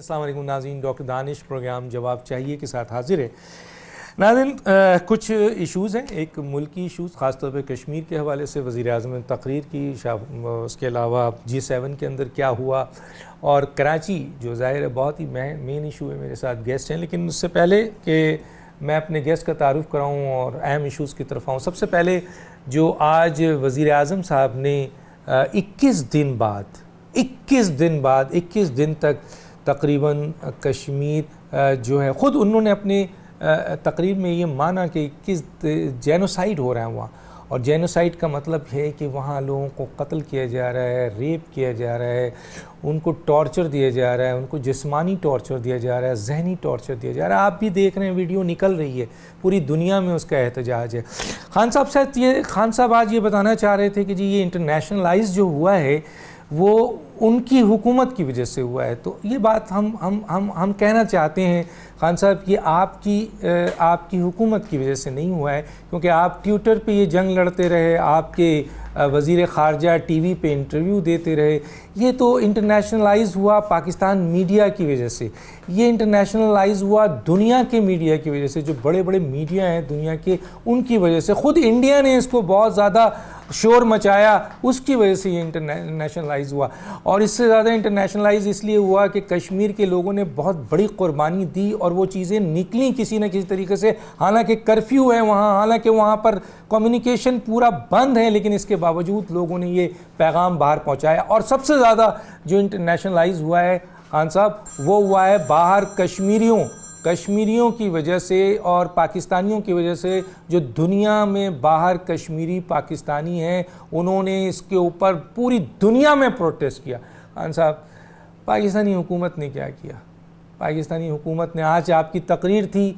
السلام علیکم ناظرین، ڈاکٹر دانش پروگرام جواب چاہیے کے ساتھ حاضر ہے۔ ناظرین، کچھ ایشوز ہیں، ایک ملکی ایشوز خاص طور پہ کشمیر کے حوالے سے وزیر اعظم نے تقریر کی، اس کے علاوہ G7 کے اندر کیا ہوا، اور کراچی جو ظاہر ہے بہت ہی مین ایشو ہے۔ میرے ساتھ گیسٹ ہیں، لیکن اس سے پہلے کہ میں اپنے گیسٹ کا تعارف کراؤں اور اہم ایشوز کی طرف آؤں، سب سے پہلے جو آج وزیر اعظم صاحب نے 21 دن تک تقریباً کشمیر جو ہے، خود انہوں نے اپنے تقریر میں یہ مانا کہ جینوسائیڈ ہو رہا ہے وہاں، اور جینوسائیڈ کا مطلب ہے کہ وہاں لوگوں کو قتل کیا جا رہا ہے، ریپ کیا جا رہا ہے، ان کو ٹارچر دیا جا رہا ہے، ان کو جسمانی ٹارچر دیا جا رہا ہے، ذہنی ٹارچر دیا جا رہا ہے۔ آپ بھی دیکھ رہے ہیں، ویڈیو نکل رہی ہے، پوری دنیا میں اس کا احتجاج ہے۔ خان صاحب آج یہ بتانا چاہ رہے تھے کہ جی یہ انٹرنیشنلائز جو ہوا ہے وہ ان کی حکومت کی وجہ سے ہوا ہے، تو یہ بات ہم کہنا چاہتے ہیں خان صاحب، یہ آپ کی حکومت کی وجہ سے نہیں ہوا ہے، کیونکہ آپ ٹویٹر پہ یہ جنگ لڑتے رہے، آپ کے وزیر خارجہ ٹی وی پہ انٹرویو دیتے رہے، یہ تو انٹرنیشنلائز ہوا پاکستان میڈیا کی وجہ سے، یہ انٹرنیشنلائز ہوا دنیا کے میڈیا کی وجہ سے، جو بڑے بڑے میڈیا ہیں دنیا کے، ان کی وجہ سے، خود انڈیا نے اس کو بہت زیادہ شور مچایا، اس کی وجہ سے یہ انٹرنیشنلائز ہوا۔ اور اس سے زیادہ انٹرنیشنلائز اس لیے ہوا کہ کشمیر کے لوگوں نے بہت بڑی قربانی دی، اور وہ چیزیں نکلیں کسی نہ کسی طریقے سے، حالانکہ کرفیو ہے وہاں، حالانکہ وہاں پر کمیونیکیشن پورا بند ہے، لیکن اس کے باوجود لوگوں نے یہ پیغام باہر پہنچایا۔ اور سب سے زیادہ جو انٹرنیشنلائز ہوا ہے خان صاحب، وہ ہوا ہے باہر کشمیریوں کی وجہ سے اور پاکستانیوں کی وجہ سے، جو دنیا میں باہر کشمیری پاکستانی ہیں، انہوں نے اس کے اوپر پوری دنیا میں پروٹیسٹ کیا۔ خان صاحب، پاکستانی حکومت نے کیا کیا؟ پاکستانی حکومت نے، آج آپ کی تقریر تھی،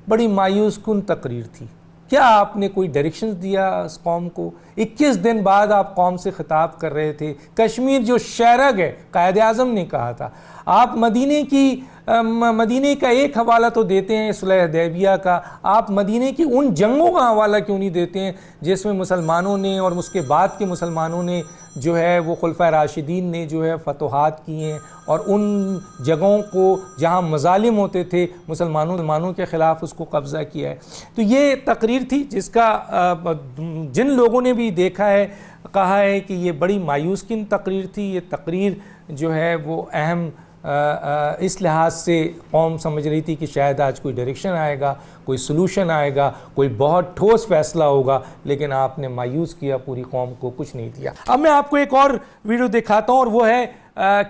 بڑی مایوس کن تقریر تھی، کیا آپ نے کوئی ڈائریکشنز دیا اس قوم کو؟ 21 دن بعد آپ قوم سے خطاب کر رہے تھے، کشمیر جو شہرگ ہے، قائد اعظم نے کہا تھا، آپ مدینے کا ایک حوالہ تو دیتے ہیں صلح حدیبیہ کا، آپ مدینے کی ان جنگوں کا حوالہ کیوں نہیں دیتے ہیں جس میں مسلمانوں نے اور اس کے بعد کے مسلمانوں نے جو ہے وہ خلفائے راشدین نے جو ہے فتوحات کی ہیں، اور ان جگہوں کو جہاں مظالم ہوتے تھے مسلمانوں کے خلاف اس کو قبضہ کیا ہے۔ تو یہ تقریر تھی جس کا جن لوگوں نے بھی دیکھا ہے کہا ہے کہ یہ بڑی مایوس کن تقریر تھی۔ یہ تقریر جو ہے وہ اہم اس لحاظ سے قوم سمجھ رہی تھی کہ شاید آج کوئی ڈائریکشن آئے گا، کوئی سلوشن آئے گا، کوئی بہت ٹھوس فیصلہ ہوگا، لیکن آپ نے مایوس کیا پوری قوم کو، کچھ نہیں دیا۔ اب میں آپ کو ایک اور ویڈیو دکھاتا ہوں، اور وہ ہے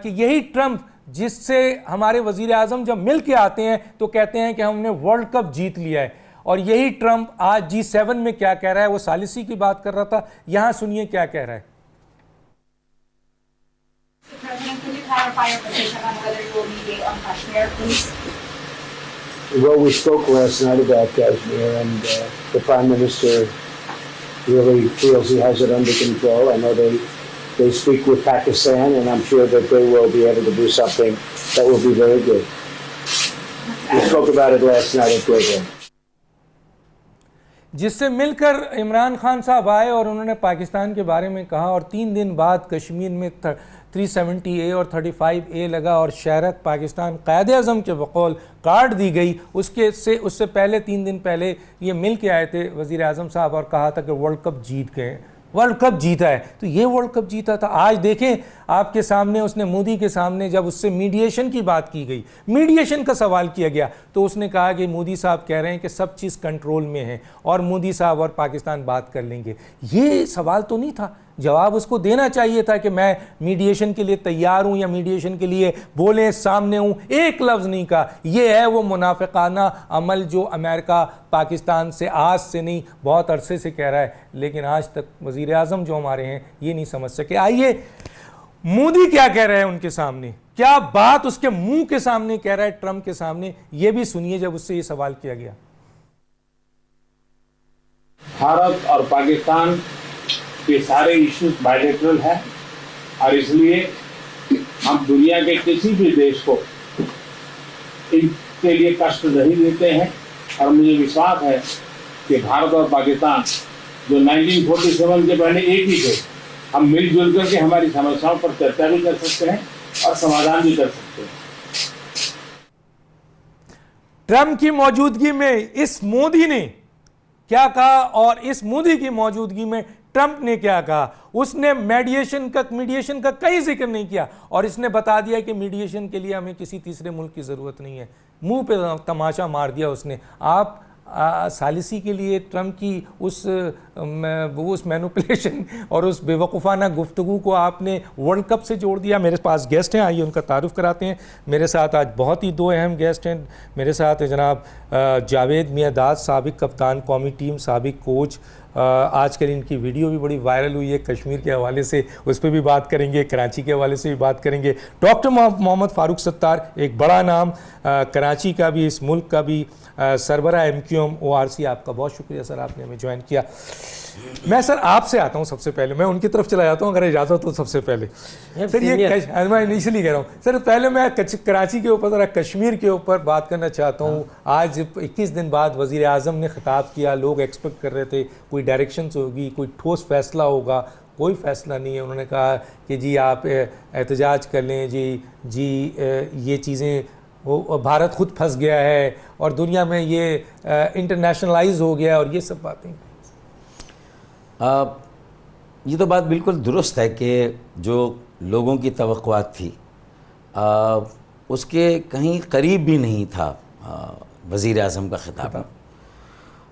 کہ یہی ٹرمپ جس سے ہمارے وزیر اعظم جب مل کے آتے ہیں تو کہتے ہیں کہ ہم نے ورلڈ کپ جیت لیا ہے، اور یہی ٹرمپ آج G7 میں کیا کہہ رہا ہے؟ وہ ثالثی کی بات کر رہا تھا، یہاں سنیے کیا کہہ رہا ہے۔ Well, we spoke last night about Kashmir, and the Prime Minister really feels he has it under control. I know they speak with Pakistan, and I'm sure that they will be able to do something that will be very good. We spoke about it last night at Great Hall. جس سے مل کر عمران خان صاحب آئے اور انہوں نے پاکستان کے بارے میں کہا، اور 3 دن بعد کشمیر میں 370A اور 35A لگا، اور شہرت پاکستان قائد اعظم کے بقول کارڈ دی گئی۔ اس سے پہلے 3 دن پہلے یہ مل کے آئے تھے وزیر اعظم صاحب اور کہا تھا کہ ورلڈ کپ جیت گئے، ورلڈ کپ جیتا ہے۔ تو یہ ورلڈ کپ جیتا تھا۔ آج دیکھیں آپ کے سامنے اس نے مودی کے سامنے جب اس سے میڈیشن کی بات کی گئی، میڈیشن کا سوال کیا گیا، تو اس نے کہا کہ مودی صاحب کہہ رہے ہیں کہ سب چیز کنٹرول میں ہے اور مودی صاحب اور پاکستان بات کر لیں گے۔ یہ سوال تو نہیں تھا، جواب اس کو دینا چاہیے تھا کہ میں میڈیشن کے لیے تیار ہوں یا میڈیشن کے لیے بولیں سامنے ہوں۔ ایک لفظ نہیں کہا۔ یہ ہے وہ منافقانہ عمل جو امریکہ پاکستان سے آج سے نہیں بہت عرصے سے کہہ رہا ہے، لیکن آج تک وزیر اعظم جو ہمارے ہیں یہ نہیں سمجھ سکے۔ آئیے مودی کیا کہہ رہے ہیں ان کے سامنے، کیا بات اس کے منہ کے سامنے کہہ رہا ہے ٹرمپ کے سامنے، یہ بھی سنیے جب اس سے یہ سوال کیا گیا۔ بھارت اور پاکستان کے سارے ایشوز بائیلیٹرل ہیں، اور اس لیے ہم دنیا کے کسی بھی دیش کو ان کے لیے کشٹ نہیں دیتے ہیں، اور مجھے وشواس ہے کہ بھارت اور پاکستان جو 1947 کے پہلے ایک ہی تھے، ہم مل جل کر کے ہماری سمسیاؤں پر چرچا بھی کر سکتے ہیں اور سمادھان بھی کر سکتے ہیں۔ ٹرمپ کی موجودگی میں اس مودی نے کیا کہا اور اس مودی کی موجودگی میں ٹرمپ نے کیا کہا. اس نے میڈیشن کا کئی ذکر نہیں کیا اور اس نے بتا دیا کہ میڈیشن کے لیے ہمیں کسی تیسرے ملک کی ضرورت نہیں ہے. منہ پہ تماشا مار دیا اس نے. آپ ثالثی کے لیے ٹرمپ کی اس مینوپولیشن اور اس بے وقوفانہ گفتگو کو آپ نے ورلڈ کپ سے جوڑ دیا. میرے پاس گیسٹ ہیں, آئیے ان کا تعارف کراتے ہیں. میرے ساتھ آج بہت ہی دو اہم گیسٹ ہیں. میرے ساتھ ہیں جناب جاوید میاں داد, سابق کپتان قومی ٹیم, سابق کوچ. آج کل ان کی ویڈیو بھی بڑی وائرل ہوئی ہے کشمیر کے حوالے سے, اس پہ بھی بات کریں گے, کراچی کے حوالے سے بھی بات کریں گے. ڈاکٹر محمد فاروق ستار, ایک بڑا نام, کراچی کا بھی, اس ملک کا بھی سربراہ MQM ORC. آپ کا بہت شکریہ سر, آپ نے ہمیں جوائن کیا. میں سر آپ سے آتا ہوں سب سے پہلے, میں ان کی طرف چلا جاتا ہوں اگر اجازت ہو. سب سے پہلے سر میں انیشلی کہہ رہا ہوں سر, پہلے میں کراچی کے اوپر ذرا کشمیر کے اوپر بات کرنا چاہتا ہوں. آج 21 دن بعد وزیر اعظم نے خطاب کیا. لوگ ایکسپیکٹ کر رہے تھے کوئی ڈائریکشنز ہوگی, کوئی ٹھوس فیصلہ ہوگا. کوئی فیصلہ نہیں ہے. انہوں نے کہا کہ جی آپ احتجاج کر لیں, جی یہ چیزیں, وہ بھارت خود پھنس گیا ہے اور دنیا میں یہ انٹرنیشنلائز ہو گیا اور یہ سب باتیں. یہ تو بات بالکل درست ہے کہ جو لوگوں کی توقعات تھی اس کے کہیں قریب بھی نہیں تھا وزیر اعظم کا خطاب.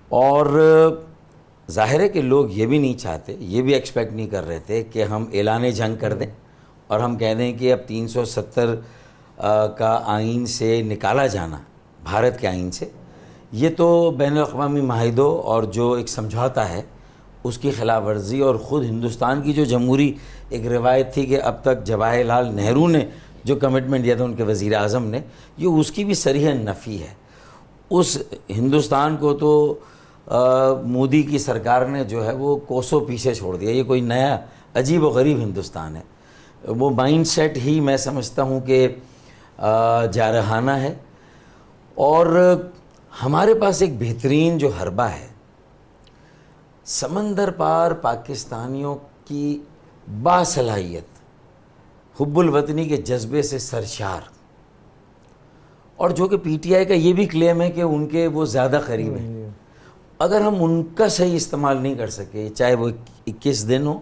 اور ظاہر ہے کہ لوگ یہ بھی نہیں چاہتے, یہ بھی ایکسپیکٹ نہیں کر رہے تھے کہ ہم اعلان جنگ کر دیں اور ہم کہہ دیں کہ اب 370 کا آئین سے نکالا جانا, بھارت کے آئین سے, یہ تو بین الاقوامی معاہدوں اور جو ایک سمجھوتا ہے اس کی خلاف ورزی, اور خود ہندوستان کی جو جمہوری ایک روایت تھی کہ اب تک جواہر لال نہرو نے جو کمٹمنٹ دیا تھا ان کے وزیر اعظم نے, یہ اس کی بھی صریح نفی ہے. اس ہندوستان کو تو مودی کی سرکار نے جو ہے وہ کوسوں پیچھے چھوڑ دیا. یہ کوئی نیا عجیب و غریب ہندوستان ہے. وہ مائنڈ سیٹ ہی میں سمجھتا ہوں کہ جارحانہ ہے. اور ہمارے پاس ایک بہترین جو حربہ ہے, سمندر پار پاکستانیوں کی باصلاحیت, حب الوطنی کے جذبے سے سرشار, اور جو کہ PTI کا یہ بھی کلیم ہے کہ ان کے وہ زیادہ قریب ہیں. اگر ہم ان کا صحیح استعمال نہیں کر سکے, چاہے وہ 21 دن ہو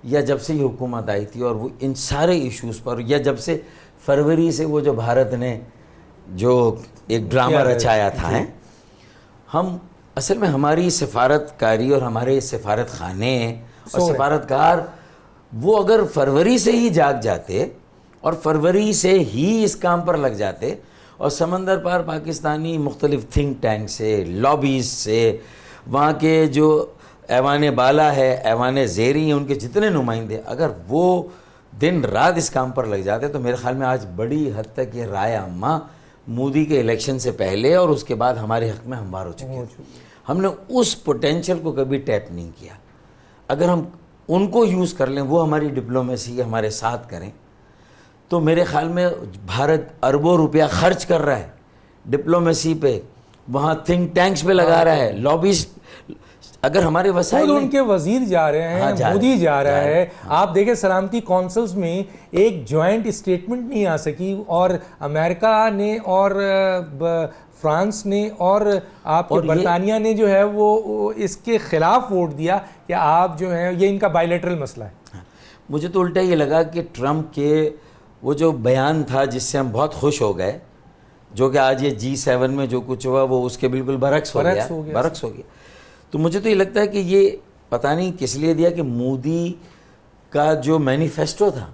یا جب سے یہ حکومت آئی تھی, اور وہ ان سارے ایشوز پر, یا جب سے فروری سے وہ جو بھارت نے جو ایک ڈرامہ رچایا تھا, ہم اصل میں ہماری سفارت کاری اور ہمارے سفارت خانے اور سفارتکار وہ اگر فروری سے ہی جاگ جاتے اور فروری سے ہی اس کام پر لگ جاتے, اور سمندر پار پاکستانی مختلف تھنک ٹینک سے, لابیز سے, وہاں کے جو ایوان بالا ہے, ایوان زیری ہیں, ان کے جتنے نمائندے اگر وہ دن رات اس کام پر لگ جاتے, تو میرے خیال میں آج بڑی حد تک یہ رائے عامہ مودی کے الیکشن سے پہلے اور اس کے بعد ہمارے حق میں ہموار ہو چکی ہے. ہم نے اس پوٹینشیل کو کبھی ٹیپ نہیں کیا. اگر ہم ان کو یوز کر لیں, وہ ہماری ڈپلومیسی ہمارے ساتھ کریں, تو میرے خیال میں بھارت اربوں روپیہ خرچ کر رہا ہے ڈپلومیسی پہ, وہاں تھنک ٹینکس پہ لگا رہا ہے, لابیز. اگر ہمارے وسائل, ان کے وزیر جا رہے ہیں, مودی جا رہا ہے. آپ دیکھیں سلامتی کونسلز میں ایک جوائنٹ اسٹیٹمنٹ نہیں آ سکی, اور امریکہ نے اور فرانس نے اور آپ کے برطانیہ نے جو ہے وہ اس کے خلاف ووٹ دیا کہ آپ جو ہے یہ ان کا بائیلیٹرل مسئلہ ہے. مجھے تو الٹا یہ لگا کہ ٹرمپ کے وہ جو بیان تھا جس سے ہم بہت خوش ہو گئے, جو کہ آج یہ G7 میں جو کچھ ہوا وہ اس کے بالکل برعکس ہو گیا. تو مجھے تو یہ لگتا ہے کہ یہ پتہ نہیں کس لیے دیا کہ مودی کا جو مینیفیسٹو تھا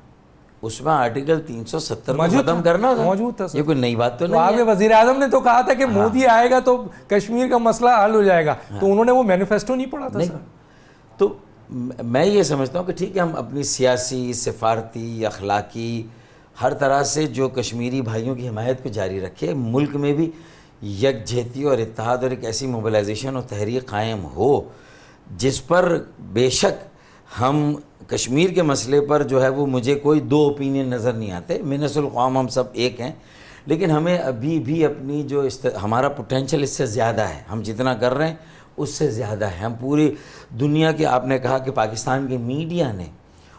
اس میں آرٹیکل 370 کو ختم کرنا موجود تھا. یہ کوئی نئی بات تو نہیں ہے. وزیر اعظم نے تو کہا تھا کہ مودی آئے گا تو کشمیر کا مسئلہ حل ہو جائے گا, تو انہوں نے وہ مینیفیسٹو نہیں پڑھا تھا. تو میں یہ سمجھتا ہوں کہ ٹھیک ہے, ہم اپنی سیاسی, سفارتی, اخلاقی ہر طرح سے جو کشمیری بھائیوں کی حمایت کو جاری رکھے, ملک میں بھی یکجہتی اور اتحاد اور ایک ایسی موبلائزیشن اور تحریک قائم ہو جس پر بے شک ہم کشمیر کے مسئلے پر جو ہے وہ مجھے کوئی دو اوپینین نظر نہیں آتے, منص القوام ہم سب ایک ہیں, لیکن ہمیں ابھی بھی اپنی جو ہمارا پوٹینشیل اس سے زیادہ ہے, ہم جتنا کر رہے ہیں اس سے زیادہ ہے. ہم پوری دنیا کے, آپ نے کہا کہ پاکستان کے میڈیا نے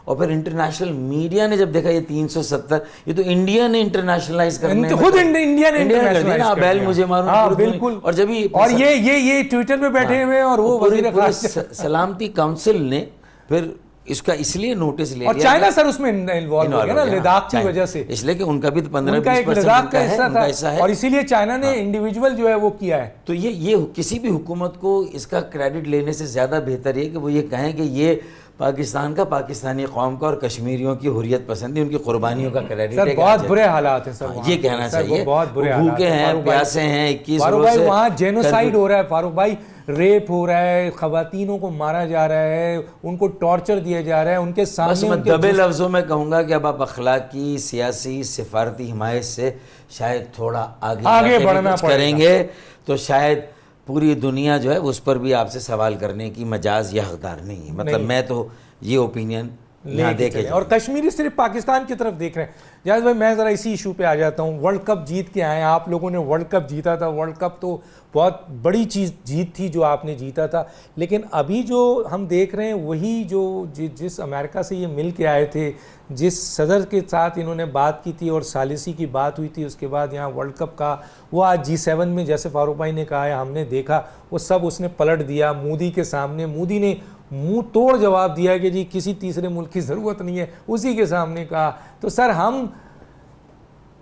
اور پھر انٹرنیشنل میڈیا نے جب دیکھا یہ 370 یہ تو انڈیا نے انٹرنیشنل کرنے خود انڈیا نے انٹرنیشنل نا بیل مجھے ماروں بالکل. اور جب اور یہ ٹویٹر پہ بیٹھے ہوئے اور وہ وزیر خارجہ سلامتی کونسل نے پھر اس کا اس لیے نوٹس لے لیا. اور چائنا سر اس میں انوالو ہو گیا نا لداخ کی وجہ سے, اس لیے کہ ان کا بھی تو 15-20% کا حصہ ہے اور اسی لیے چائنا نے انڈیویجول جو ہے وہ کیا ہے. تو یہ کسی بھی حکومت کو اس کا کریڈٹ لینے سے زیادہ بہتر یہ کہ وہ یہ کہیں کہ یہ پاکستان کا, پاکستانی قوم کا اور کشمیریوں کی حریت پسندی, ان کی قربانیوں کا کریڈٹ ہے. بہت برے حالات ہیں سر, یہ کہنا چاہیے. بہت برے حالات بھوکے ہیں, پیاسے ہیں, 21 فاروق بھائی وہاں جینوسائیڈ ہو رہا ہے. فاروق بھائی ریپ ہو رہا ہے, خواتینوں کو مارا جا رہا ہے, ان کو ٹارچر دیا جا رہا ہے, ان کے سامنے. بس میں دبے لفظوں میں کہوں گا کہ اب آپ اخلاقی, سیاسی, سفارتی حمایت سے شاید تھوڑا آگے بڑھنا کریں گے تو شاید پوری دنیا جو ہے اس پر بھی آپ سے سوال کرنے کی مجاز یا حقدار نہیں ہے. مطلب میں تو یہ اوپینین یہاں دیکھے. اور کشمیری صرف پاکستان کی طرف دیکھ رہے ہیں. جاوید بھائی میں ذرا اسی ایشو پہ آ جاتا ہوں. ورلڈ کپ جیت کے آئے ہیں آپ لوگوں نے, ورلڈ کپ جیتا تھا. ورلڈ کپ تو بہت بڑی چیز جیت تھی جو آپ نے جیتا تھا, لیکن ابھی جو ہم دیکھ رہے ہیں وہی جو جس امریکہ سے یہ مل کے آئے تھے, جس صدر کے ساتھ انہوں نے بات کی تھی اور ثالثی کی بات ہوئی تھی, اس کے بعد یہاں ورلڈ کپ کا وہ آج G7 میں جیسے فاروق بھائی نے کہا ہے ہم نے دیکھا وہ سب اس نے پلٹ دیا مودی کے سامنے. مودی نے منہ توڑ جواب دیا کہ جی کسی تیسرے ملک کی ضرورت نہیں ہے, اسی کے سامنے کہا. تو سر ہم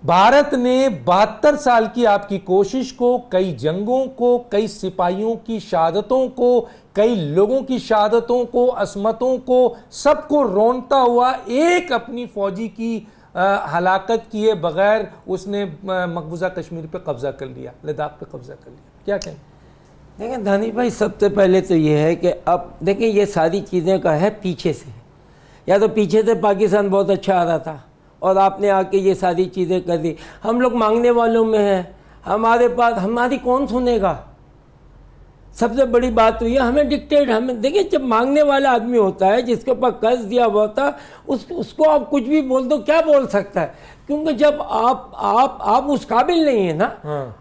بھارت نے 72 سال کی آپ کی کوشش کو, کئی جنگوں کو, کئی سپاہیوں کی شہادتوں کو, کئی لوگوں کی شہادتوں کو, عصمتوں کو, سب کو رونتا ہوا ایک اپنی فوجی کی ہلاکت کیے بغیر اس نے مقبوضہ کشمیر پہ قبضہ کر لیا, لداخ پہ قبضہ کر لیا. کیا کہیں؟ دیکھیں دھانی بھائی, سب سے پہلے تو یہ ہے کہ اب دیکھیں یہ ساری چیزیں کا ہے پیچھے سے, یا تو پیچھے سے پاکستان بہت اچھا آ رہا تھا اور آپ نے آ کے یہ ساری چیزیں کر دی. ہم لوگ مانگنے والوں میں ہیں, ہمارے پاس ہماری کون سنے گا. سب سے بڑی بات تو یہ ہمیں ڈکٹیٹ, ہمیں دیکھیں جب مانگنے والا آدمی ہوتا ہے جس کے اوپر قرض دیا ہوا ہوتا ہے اس کو آپ کچھ بھی بول دو, کیا بول سکتا ہے, کیونکہ جب آپ اس قابل نہیں ہیں نا,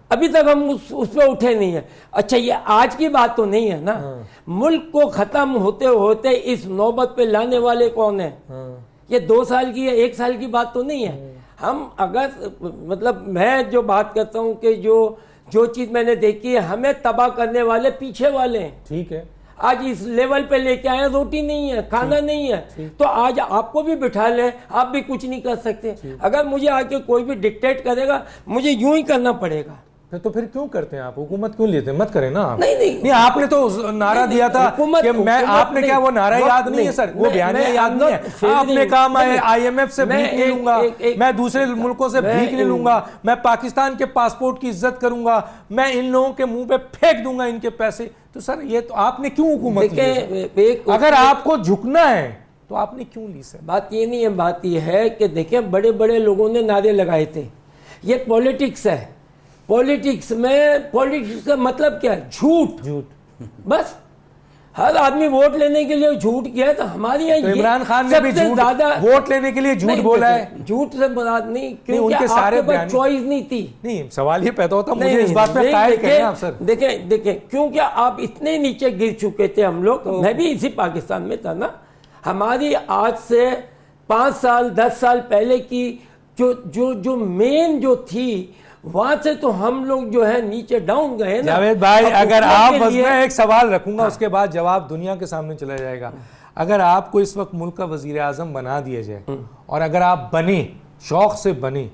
ابھی تک ہم اس پہ اٹھے نہیں ہیں. اچھا یہ آج کی بات تو نہیں ہے نا, ملک کو ختم ہوتے ہوتے اس نوبت پہ لانے والے کون ہیں. یہ 2 سال کی یا 1 سال کی بات تو نہیں ہے. ہم اگر مطلب میں جو بات کرتا ہوں کہ جو چیز میں نے دیکھی ہے, ہمیں تباہ کرنے والے پیچھے والے ہیں. ٹھیک ہے, آج اس لیول پہ لے کے آئے, روٹی نہیں ہے, کھانا نہیں ہے, تو آج آپ کو بھی بٹھا لیں, آپ بھی کچھ نہیں کر سکتے. اگر مجھے آ کے کوئی بھی ڈکٹیٹ کرے گا مجھے یوں ہی کرنا پڑے گا. تو پھر کیوں کرتے ہیں آپ, حکومت کیوں لیتے ہیں؟ مت کریں نا آپ. نہیں آپ نے تو نعرہ دیا تھا کہ میں, آپ نے کیا وہ نعرہ یاد نہیں ہے سر, وہ بیانیہ یاد نہیں ہے. آپ نے کہا میں IMF سے بھیک نہیں لوں گا, میں دوسرے ملکوں سے بھیک نہیں لوں گا, میں پاکستان کے پاسپورٹ کی عزت کروں گا, میں ان لوگوں کے منہ پہ پھینک دوں گا ان کے پیسے. تو سر یہ تو آپ نے کیوں حکومت لی؟ اگر آپ کو جھکنا ہے تو آپ نے کیوں لی سر؟ بات یہ نہیں ہے, بات یہ ہے کہ دیکھیں بڑے بڑے لوگوں نے نعرے لگائے تھے. یہ پولیٹکس ہے. پولیٹکس کا مطلب کیا ہے؟ جھوٹ. بس ہر آدمی ووٹ لینے کے لیے جھوٹ کیا ہے. تو ہمارے یہاں عمران خان نے بھی زیادہ ووٹ لینے کے لیے جھوٹ بولا ہے. جھوٹ سے مراد نہیں, کیونکہ آپ کے پاس چوائس نہیں تھی. نہیں, سوال یہ پیدا ہوتا مجھے اس بات پہ قائل کریں آپ سر. دیکھیں کیونکہ آپ اتنے نیچے گر چکے تھے. ہم لوگ, میں بھی اسی پاکستان میں تھا نا, ہماری آج سے 5 سال 10 سال پہلے کی جو مین جو تھی وہاں سے تو ہم لوگ جو ہے نیچے ڈاؤن گئے نا. جاوید بھائی اگر آپ, بس میں ایک سوال رکھوں گا اس کے بعد جواب دنیا کے سامنے چلا جائے گا. اگر آپ کو اس وقت ملک کا وزیر اعظم بنا دیا جائے اور اگر آپ بنے, شوق سے بنے,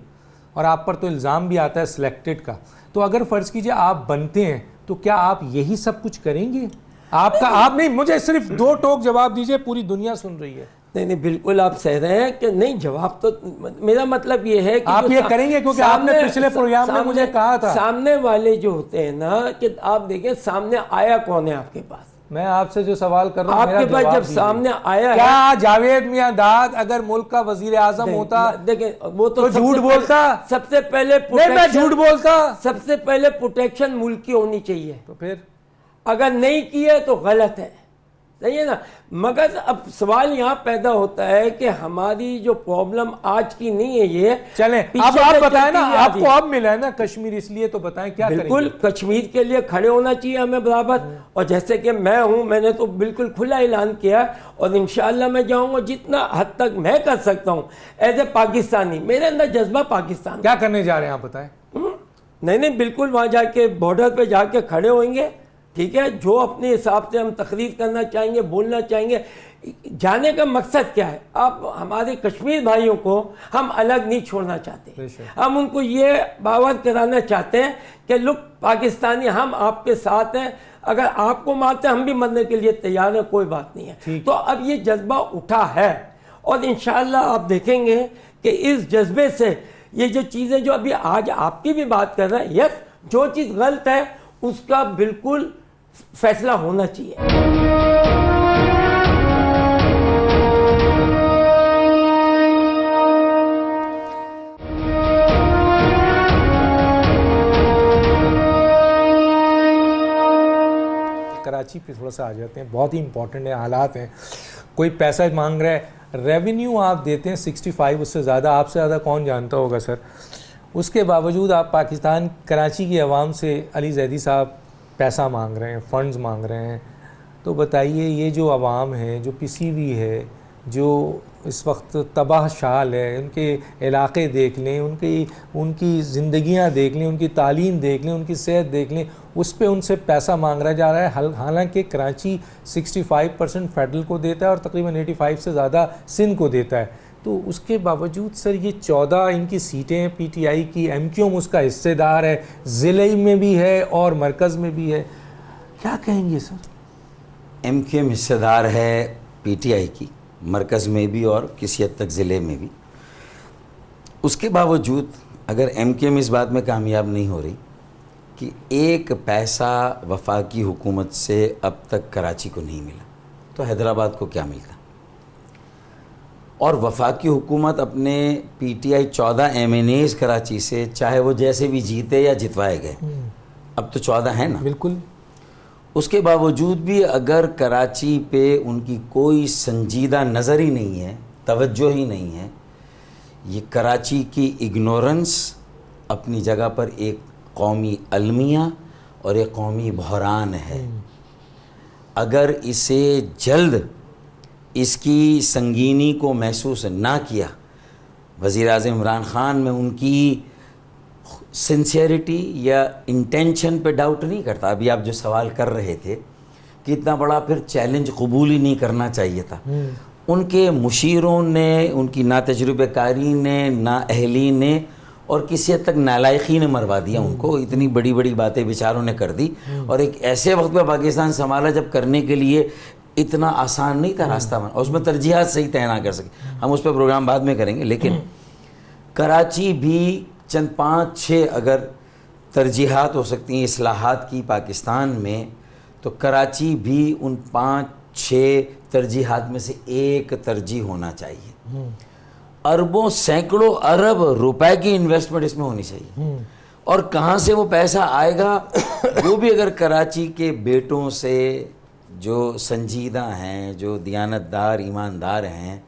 اور آپ پر تو الزام بھی آتا ہے سلیکٹڈ کا, تو اگر فرض کیجئے آپ بنتے ہیں تو کیا آپ یہی سب کچھ کریں گے؟ آپ نہیں, مجھے صرف 2 ٹوک جواب دیجئے, پوری دنیا سن رہی ہے. نہیں بالکل آپ سہ رہے ہیں کہ نہیں. جواب تو میرا مطلب یہ ہے کہ آپ یہ کریں گے, کیونکہ آپ نے پچھلے پروگرام میں مجھے کہا تھا سامنے والے جو ہوتے ہیں نا, کہ آپ دیکھیں سامنے آیا کون ہے آپ کے پاس. میں آپ سے جو سوال کر رہا ہوں, آپ کے پاس جب سامنے آیا, کیا جاوید میاں داد اگر ملک کا وزیر اعظم ہوتا دیکھیں وہ تو جھوٹ بولتا؟ سب سے پہلے میں جھوٹ بولتا. سب سے پہلے پروٹیکشن ملک کی ہونی چاہیے. تو پھر اگر نہیں کی ہے تو غلط ہے. صحیح ہے نا. مگر اب سوال یہاں پیدا ہوتا ہے کہ ہماری جو پرابلم آج کی نہیں ہے یہ چلیں اب آپ بتائیں نا, آپ کو اب ملا ہے نا کشمیر, اس لیے تو بتائیں کیا کریں گے. بالکل کشمیر کے لیے کھڑے ہونا چاہیے ہمیں برابر. اور جیسے کہ میں ہوں, میں نے تو بالکل کھلا اعلان کیا اور انشاءاللہ میں جاؤں گا جتنا حد تک میں کر سکتا ہوں ایز اے پاکستانی. میرے اندر جذبہ پاکستان. کیا کرنے جا رہے ہیں آپ بتائیں. نہیں بالکل وہاں جا کے بارڈر پہ جا کے کھڑے ہوئیں گے, ٹھیک ہے, جو اپنے حساب سے ہم تقریر کرنا چاہیں گے, بولنا چاہیں گے. جانے کا مقصد کیا ہے؟ اب ہمارے کشمیر بھائیوں کو ہم الگ نہیں چھوڑنا چاہتے, ہم ان کو یہ باور کرانا چاہتے ہیں کہ لوگ پاکستانی ہم آپ کے ساتھ ہیں, اگر آپ کو مارتے ہم بھی مرنے کے لیے تیار ہیں, کوئی بات نہیں ہے. تو اب یہ جذبہ اٹھا ہے اور انشاءاللہ آپ دیکھیں گے کہ اس جذبے سے یہ جو چیزیں جو ابھی آج آپ کی بھی بات کر رہے ہیں, یس جو چیز غلط ہے اس کا بالکل فیصلہ ہونا چاہیے. کراچی پہ تھوڑا سا آ جاتے ہیں, بہت ہی امپورٹنٹ ہے, حالات ہیں. کوئی پیسہ مانگ رہا ہے, ریونیو آپ دیتے ہیں 65, اس سے زیادہ آپ سے زیادہ کون جانتا ہوگا سر. اس کے باوجود آپ پاکستان کراچی کی عوام سے علی زیدی صاحب پیسہ مانگ رہے ہیں, فنڈز مانگ رہے ہیں. تو بتائیے یہ جو عوام ہے, جو پسی ہوئی ہے, جو اس وقت تباہ شال ہے, ان کے علاقے دیکھ لیں, ان کی زندگیاں دیکھ لیں, ان کی تعلیم دیکھ لیں, ان کی صحت دیکھ لیں, اس پہ ان سے پیسہ مانگا جا رہا ہے. حالانکہ کراچی 65% فیڈرل کو دیتا ہے اور تقریباً 85 سے زیادہ سندھ کو دیتا ہے. تو اس کے باوجود سر یہ 14 ان کی سیٹیں ہیں پی ٹی آئی کی, ایم کیو ایم اس کا حصہ دار ہے, ضلع میں بھی ہے اور مرکز میں بھی ہے. کیا کہیں گے سر؟ ایم کیو ایم حصہ دار ہے پی ٹی آئی کی, مرکز میں بھی اور کسی حد تک ضلع میں بھی. اس کے باوجود اگر ایم کیو ایم اس بات میں کامیاب نہیں ہو رہی کہ ایک پیسہ وفاقی حکومت سے اب تک کراچی کو نہیں ملا, تو حیدرآباد کو کیا ملتا؟ اور وفاقی حکومت اپنے P T I 14 MNAs Karachi سے, چاہے وہ جیسے بھی جیتے یا جتوائے گئے, اب تو 14 ہیں نا. بالکل. اس کے باوجود بھی اگر کراچی پہ ان کی کوئی سنجیدہ نظر ہی نہیں ہے, توجہ ہی نہیں ہے, یہ کراچی کی اگنورنس اپنی جگہ پر ایک قومی المیہ اور ایک قومی بحران ہے. اگر اسے جلد اس کی سنگینی کو محسوس نہ کیا, وزیر اعظم عمران خان میں ان کی سنسیئرٹی یا انٹینشن پہ ڈاؤٹ نہیں کرتا. ابھی آپ جو سوال کر رہے تھے کہ اتنا بڑا پھر چیلنج قبول ہی نہیں کرنا چاہیے تھا. ان کے مشیروں نے, ان کی نا تجربہ کاری نے, نا اہلی نے اور کسی حد تک نالائقی نے مروا دیا ان کو. اتنی بڑی بڑی باتیں بیچاروں نے کر دی, اور ایک ایسے وقت پہ پاکستان سنبھالا جب کرنے کے لیے اتنا آسان نہیں تھا راستہ بنا, اور اس میں ترجیحات صحیح طے نہ کر سکے. ہم اس پہ پروگرام بعد میں کریں گے, لیکن کراچی بھی چند 5-6 اگر ترجیحات ہو سکتی ہیں اصلاحات کی پاکستان میں, تو کراچی بھی ان 5-6 ترجیحات میں سے ایک ترجیح ہونا چاہیے. اربوں سینکڑوں ارب روپے کی انویسٹمنٹ اس میں ہونی چاہیے, اور کہاں سے وہ پیسہ آئے گا وہ بھی اگر کراچی کے بیٹوں سے جو سنجیدہ ہیں, جو دیانتدار ایماندار ہیں,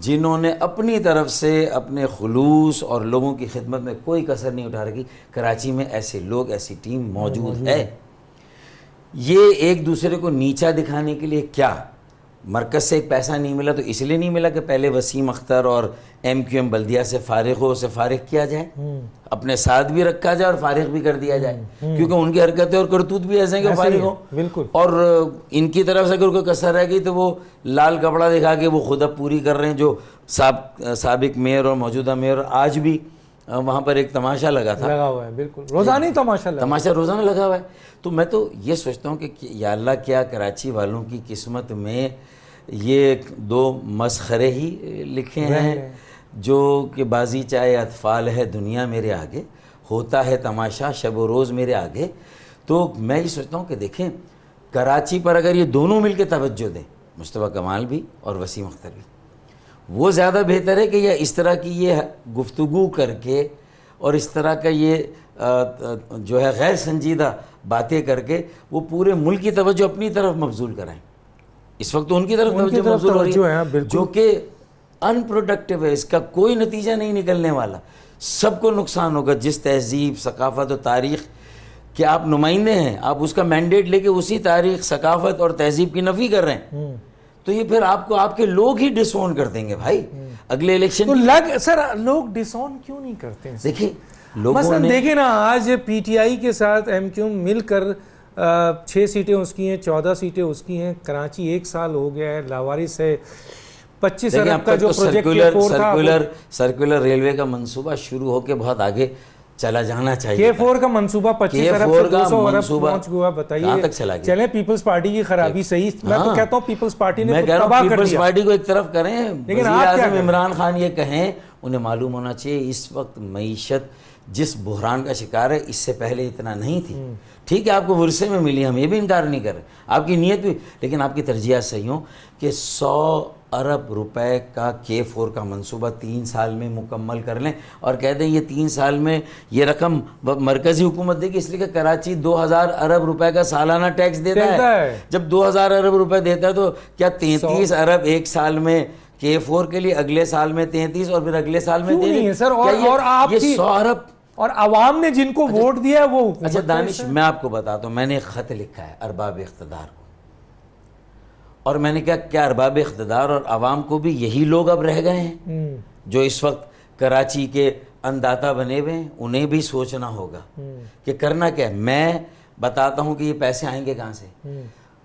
جنہوں نے اپنی طرف سے اپنے خلوص اور لوگوں کی خدمت میں کوئی کسر نہیں اٹھا رکھی, کراچی میں ایسے لوگ, ایسی ٹیم موجود ہے. یہ ایک دوسرے کو نیچا دکھانے کے لیے کیا, مرکز سے ایک پیسہ نہیں ملا تو اس لیے نہیں ملا کہ پہلے وسیم اختر اور ایم کیو ایم بلدیہ سے فارغ ہو, اسے فارغ کیا جائے, اپنے ساتھ بھی رکھا جائے اور فارغ بھی کر دیا جائے, کیونکہ ان کی حرکتیں اور کرتوت بھی ایسے ہیں کہ فارغ ہو. بالکل. اور ان کی طرف سے اگر کوئی کسر رہ گئی تو وہ لال کپڑا دکھا کے وہ خود اب پوری کر رہے ہیں. جو سابق میئر اور موجودہ میئر, آج بھی وہاں پر ایک تماشا لگا تھا, لگا ہوا ہے. بالکل روزانہ تماشا روزانہ لگا ہوا ہے. تو میں تو یہ سوچتا ہوں کہ یا اللہ, کیا کراچی والوں کی قسمت میں یہ 2 مسخرے ہی لکھے ہیں, جو کہ بازی چاہے اطفال ہے دنیا میرے آگے, ہوتا ہے تماشا شب و روز میرے آگے. تو میں یہ سوچتا ہوں کہ دیکھیں کراچی پر اگر یہ دونوں مل کے توجہ دیں, مصطفیٰ کمال بھی اور وسیم اختر بھی, وہ زیادہ بہتر ہے کہ یہ اس طرح کی یہ گفتگو کر کے اور اس طرح کا یہ جو ہے غیر سنجیدہ باتیں کر کے وہ پورے ملک کی توجہ اپنی طرف مبذول کرائیں. اس وقت تو ان کی طرف توجہ مبذول ہو رہی ہے جو کہ ان پروڈکٹیو ہے، اس کا کوئی نتیجہ نہیں نکلنے والا، سب کو نقصان ہوگا. جس تہذیب، ثقافت و تاریخ کہ آپ نمائندے ہیں، آپ اس کا مینڈیٹ لے کے اسی تاریخ، ثقافت اور تہذیب کی نفی کر رہے ہیں، تو یہ پھر آپ کے لوگ ہی ڈس اون کر دیں گے بھائی اگلے الیکشن. تو سر لوگ ڈس اون کیوں نہیں کرتے ہیں؟ دیکھیں لوگوں مثلا نے دیکھیں نا، آج پی ٹی آئی کے ساتھ ایم کیو مل کر 6 سیٹیں اس کی ہیں، 14 سیٹیں اس کی ہیں. کراچی 1 سال ہو گیا ہے، لاوارث ہے. 25 ارب کا جو پروجیکٹ سرکولر ریلوے کا منصوبہ شروع ہو کے بہت آگے چلا جانا چاہیے. K4 کا منصوبہ 25 ارب سے 200 ارب پہنچ گیا. بتائیے کہاں تک چلا گیا؟ چلیں پیپلز پارٹی کی خرابی صحیح، میں تو کہتا ہوں پیپلز پارٹی نے تباہ کر دیا. پیپلز پارٹی کو ایک طرف کریں، وزیر اعظم عمران خان یہ کہیں، انہیں معلوم ہونا چاہیے اس وقت معیشت جس بحران کا شکار ہے، اس سے پہلے اتنا نہیں تھی. ٹھیک ہے آپ کو ورثے میں ملی، ہم یہ بھی انکار نہیں کر رہے، آپ کی نیت بھی، لیکن آپ کی ترجیحات صحیح ہوں کہ 100 ارب روپے کا K4 کا منصوبہ 3 سال میں مکمل کر لیں اور کہہ دیں یہ 3 سال میں یہ رقم مرکزی حکومت دے گی، اس لیے کہ کراچی 2000 ارب روپے کا سالانہ ٹیکس دیتا ہے. جب 2000 ارب روپے دیتا ہے تو کیا 33 ارب ایک سال میں K4 کے لیے، اگلے سال میں 33 اور پھر اگلے سال میں دے دیں؟ سر اور آپ یہ 100 ارب اور عوام نے جن کو ووٹ دیا ہے وہ. اچھا دانش، میں آپ کو بتاتا ہوں، میں نے ایک خط لکھا ہے ارباب اقتدار کو، اور میں نے کہا کیا ارباب اقتدار اور عوام کو بھی یہی لوگ اب رہ گئے ہیں جو اس وقت کراچی کے انداتا بنے ہوئے ہیں؟ انہیں بھی سوچنا ہوگا کہ کرنا کیا ہے. میں بتاتا ہوں کہ یہ پیسے آئیں گے کہاں سے.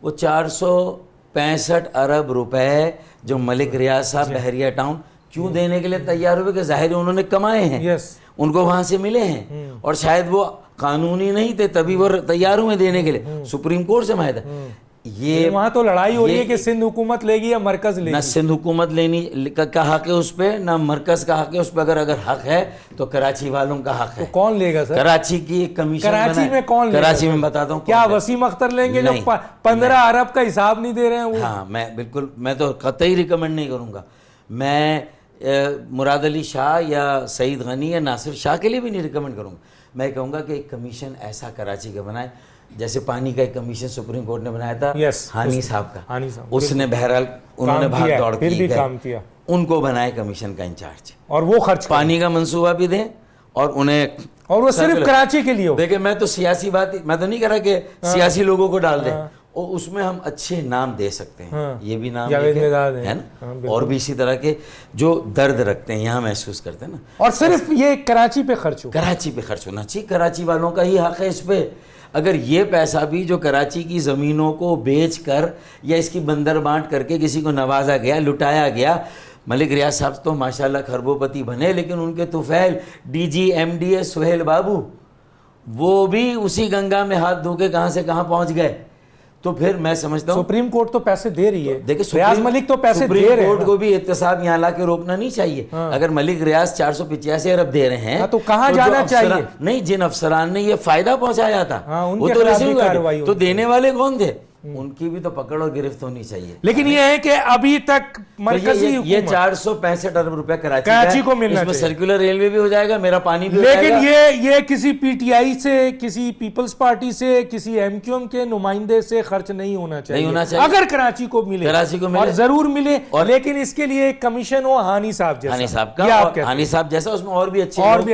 وہ 465 ارب روپے جو ملک ریاض صاحب بحریہ ٹاؤن کیوں دینے کے لیے تیار ہوئے کہ ظاہر ہے انہوں نے کمائے ہیں، ان کو وہاں سے ملے ہیں، اور شاید وہ قانونی نہیں تھے تبھی وہ تیار ہوئے دینے کے لیے. سپریم کورٹ سے معاہدہ. یہ وہاں تو لڑائی ہو رہی ہے کہ سندھ حکومت لے گی یا مرکز لے گی. نہ سندھ حکومت لینی کا حق ہے اس پہ، نہ مرکز کا حق ہے اس پہ. اگر حق ہے تو کراچی والوں کا حق ہے. کون لے گا سر؟ کراچی کی ایک کمیشن کراچی میں کون لے گا؟ کراچی میں بتاتا ہوں. کیا وسیم اختر لیں گے جو 15 ارب کا حساب نہیں دے رہے ہیں وہ؟ ہاں میں بالکل، میں تو قطعی ریکمنڈ نہیں کروں گا. میں مراد علی شاہ یا سعید غنی یا ناصر شاہ کے لیے بھی نہیں ریکمنڈ کروں گا. میں کہوں گا کہ ایک کمیشن ایسا کراچی کا بنائے، جیسے پانی کا ایک کمیشن سپریم کورٹ نے بنایا تھا ہانی صاحب کا، اس نے بہرحال انہوں نے بھاگ دوڑ کی، ان کو بنائے کمیشن کا انچارج، اور وہ خرچ پانی کا منصوبہ بھی دیں اور انہیں، اور وہ صرف کراچی کے لیے ہو. دیکھیں میں تو سیاسی بات، میں تو نہیں کہہ رہا کہ سیاسی لوگوں کو ڈال دیں، اور اس میں ہم اچھے نام دے سکتے ہیں. یہ بھی نام ہے نا، اور بھی اسی طرح کے جو درد رکھتے ہیں یہاں محسوس کرتے ہیں نا. اور صرف یہ کراچی پہ خرچ ہو، کراچی پہ خرچ ہونا چاہیے. کراچی والوں کا ہی حق ہے اس پہ. اگر یہ پیسہ بھی جو کراچی کی زمینوں کو بیچ کر یا اس کی بندر بانٹ کر کے کسی کو نوازا گیا، لٹایا گیا، ملک ریاض صاحب تو ماشاءاللہ کھربوں پتی بنے، لیکن ان کے طفیل D G M D S Sohail Babu وہ بھی اسی گنگا میں ہاتھ دھو کے کہاں سے کہاں پہنچ گئے. تو پھر میں سمجھتا ہوں سپریم کورٹ تو پیسے دے رہی ہے. دیکھیں ریاض ملک تو پیسے دے رہے ہیں. سپریم کورٹ کو بھی احتساب یہاں لا کے روکنا نہیں چاہیے. اگر ملک ریاض 485 ارب دے رہے ہیں تو کہاں جانا چاہیے؟ نہیں، جن افسران نے یہ فائدہ پہنچایا تھا وہ تو ریسیو کارروائی، تو دینے والے کون تھے؟ ان کی بھی تو پکڑ اور گرفت ہونی چاہیے. لیکن یہ ہے کہ ابھی تک مرکزی یہ 465 ارب روپے کراچی کو ملنا چاہیے. سرکولر ریلوے بھی ہو جائے گا، میرا پانی بھی ہو جائے گا. لیکن یہ کسی پی ٹی آئی سے، کسی پیپلز پارٹی سے، کسی ایم کیو ایم کے نمائندے سے خرچ نہیں ہونا چاہیے. اگر کراچی کو ملے اور ضرور ملے، لیکن اس کے لیے ایک کمیشن ہو ہانی صاحب جیسا، ہانی صاحب جیسا، اس میں اور بھی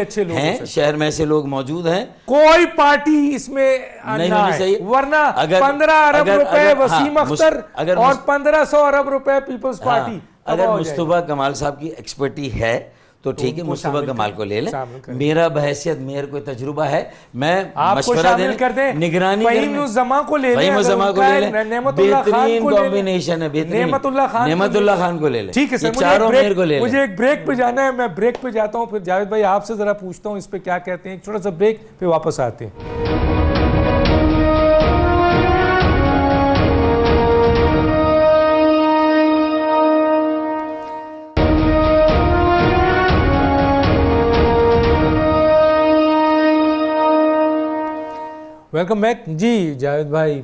اچھے لوگ ہیں، شہر میں ایسے لوگ موجود ہیں. کوئی پارٹی اس میں نہیں ہونی چاہیے، ورنہ 15 ارب روپے وسیم اختر اور 1500 ارب روپے پیپلز پارٹی. اگر مصطفیٰ کمال صاحب کی ایکسپرٹی ہے تو ٹھیک ہے، مصطفیٰ کمال کو لے لیں. میرا بحیثیت میئر کوئی تجربہ ہے، میں مشورہ دینے، نگرانی کرنے. فہیم الزما کو لے لیں، فہیم الزما کو لے لیں، بہترین کمبینیشن ہے، نعمت اللہ خان کو لے لیں. ٹھیک ہے سر، چاروں میئر کو لے لیں. مجھے ایک بریک پہ جانا ہے، میں بریک پہ جاتا ہوں، پھر جاوید بھائی آپ سے ذرا پوچھتا ہوں اس پہ کیا کہتے ہیں. ایک چھوٹا سا بریک پہ واپس آتے ہیں. Welcome back. جی جاوید بھائی،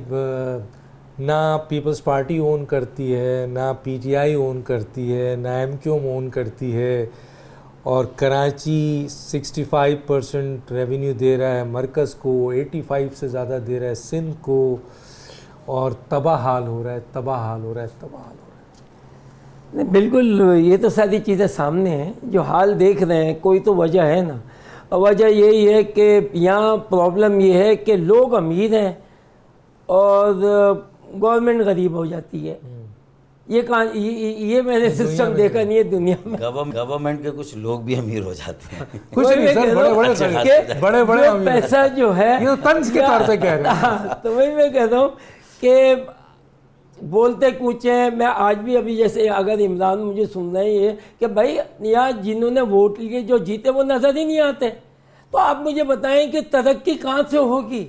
نہ پیپلز پارٹی اون کرتی ہے، نہ پی ٹی آئی اون کرتی ہے، نہ ایم کیو ایم اون کرتی ہے، اور کراچی 65% ریونیو دے رہا ہے مرکز کو، 85 سے زیادہ دے رہا ہے سندھ کو، اور تباہ حال ہو رہا ہے، تباہ حال ہو رہا ہے، تباہ حال ہو رہا ہے. نہیں بالکل، یہ تو ساری چیزیں سامنے ہیں، جو حال دیکھ رہے ہیں کوئی تو وجہ ہے نا. وجہ یہی ہے کہ یہاں پرابلم یہ ہے کہ لوگ امیر ہیں اور گورنمنٹ غریب ہو جاتی ہے. یہ میں نے سسٹم دیکھا نہیں ہے دنیا میں. گورنمنٹ کے کچھ لوگ بھی امیر ہو جاتے ہیں. کچھ نہیں سر، بڑے بڑے پیسہ جو ہے یہ طنز کے طور پہ کہہ رہے ہیں. تو وہی میں کہتا ہوں کہ بولتے کچھ ہیں. میں آج بھی ابھی جیسے اگر عمران مجھے سننا ہی ہے کہ بھائی یہاں جنہوں نے ووٹ لیے جو جیتے وہ نظر ہی نہیں آتے. تو آپ مجھے بتائیں کہ ترقی کہاں سے ہوگی؟